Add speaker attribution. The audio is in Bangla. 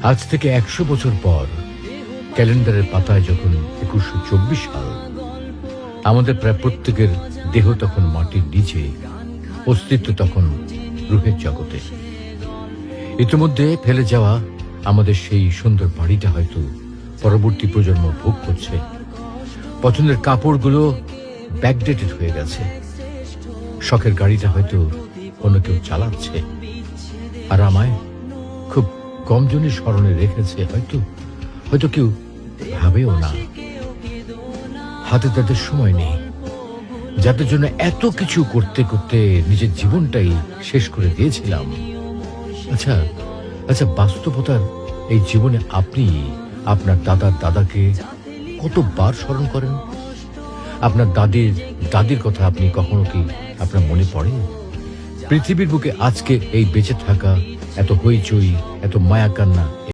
Speaker 1: আজ থেকে ১০০ বছর পর ক্যালেন্ডারের পাতায় যখন ২১২৪ সাল, আমাদের প্রায় প্রত্যেকের দেহ তখন মাটির নিচে, অস্তিত্ব তখন রূহের জগতে। ইতিমধ্যে ফেলে যাওয়া আমাদের সেই সুন্দর বাড়িটা হয়তো পরবর্তী প্রজন্ম ভোগ করছে। পছন্দের কাপড়গুলো ব্যাকডেটেড হয়ে গেছে। শখের গাড়িটা হয়তো অন্য কেউ চালাচ্ছে, আর আমায় খুব কম জনই স্মরণে রেখেছে, হয়তো কেউ ভাবেও না। হাতে তাদের সময় নেই, যাদের জন্য এত কিছু করতে করতে নিজের জীবনটাই শেষ করে দিয়েছিলাম। আচ্ছা, বাস্তবতার এই জীবনে আপনি আপনার দাদাকে কতবার স্মরণ করেন? আপনার দাদির কথা আপনি কখনো কি আপনার মনে পড়ে? পৃথিবীর বুকে আজকে এই বেঁচে থাকা, এত হইচই, এত মায়া কান্না